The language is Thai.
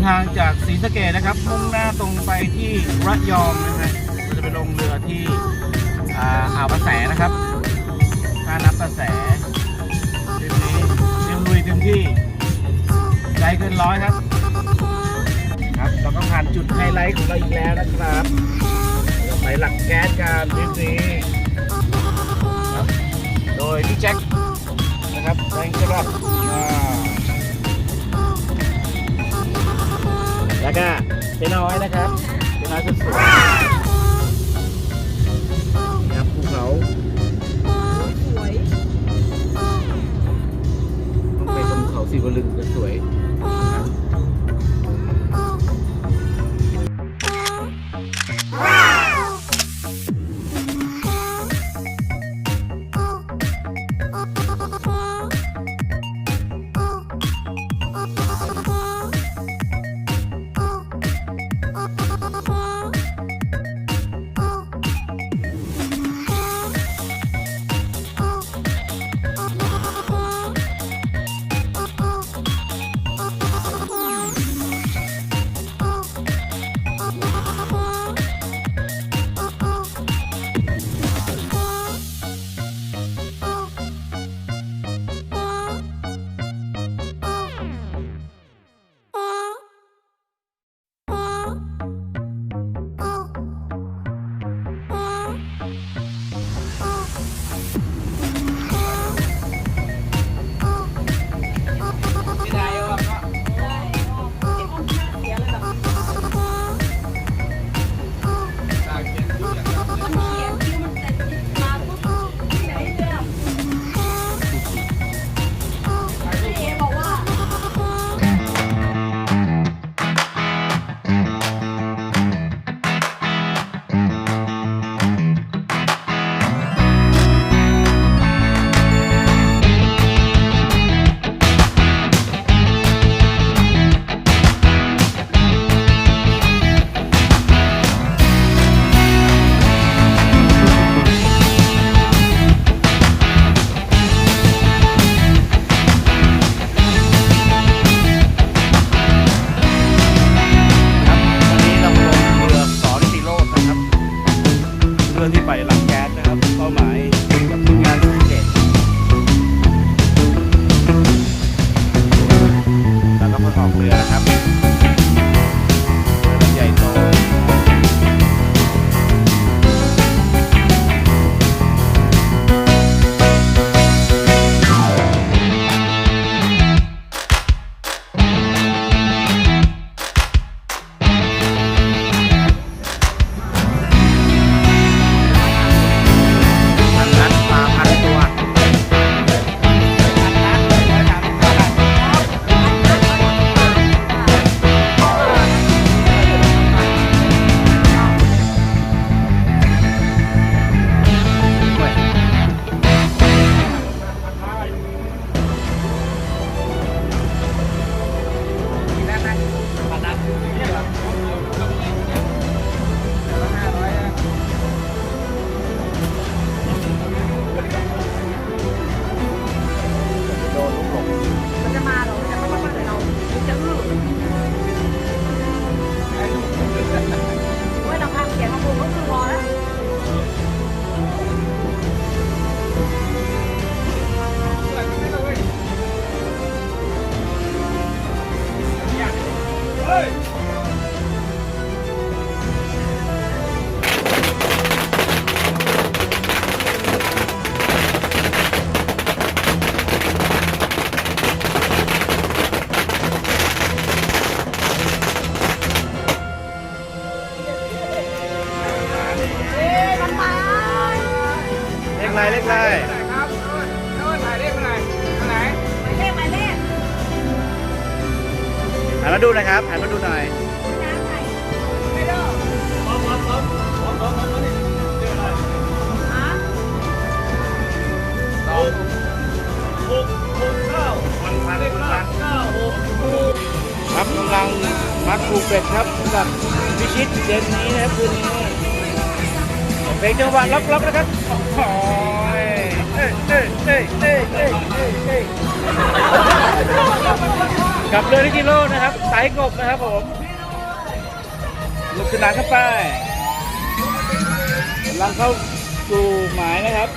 ทางจากศรีสะเกษนะครับมุ่งหน้าตรงไปที่ระยองนะฮะเราจะไปลงเรือที่อ่าวประแสนะครับท่าน้ำประแสทริปนี้เต็มลุยเต็มที่ใจเกินร้อยครับเราก็ผ่านจุดไฮไลท์ของเราอีกแล้วนะครับเราไปหลักแก๊สกันทริปนี้โดยพี่แจ็คนะครับแรงกระบแล้วก็เจ๊น้อยนะครับเจ๊น้อยสุดสวยนะครับภูเขาสวยต้องไปตรงเขาสีวลึงจะสวยที่ไปหลังแก๊สนะครับเป้าหมายกับทีมงานศรีสะเกษแล้วก็เพิ่งออกเรือนะครับเรือใหญ่โต อะไรเลขอะไรครับโน่นถ่ายเลขอะไรไหนหมายเลขหันมาดูหน่อยครับหันมาดูหน่อยไม่ได้ครับกำลังมัดผูกเป็ดครับกับพิชิตเย็นนี้นะครับคืนนี้เพลงจังหวะล็อกๆนะครับโอ้ยกับเรือที่กิโลนะครับสายกบนะครับผมลุกขึ้นหลังเข้าไปกำลังเข้าสู่หมายนะครับ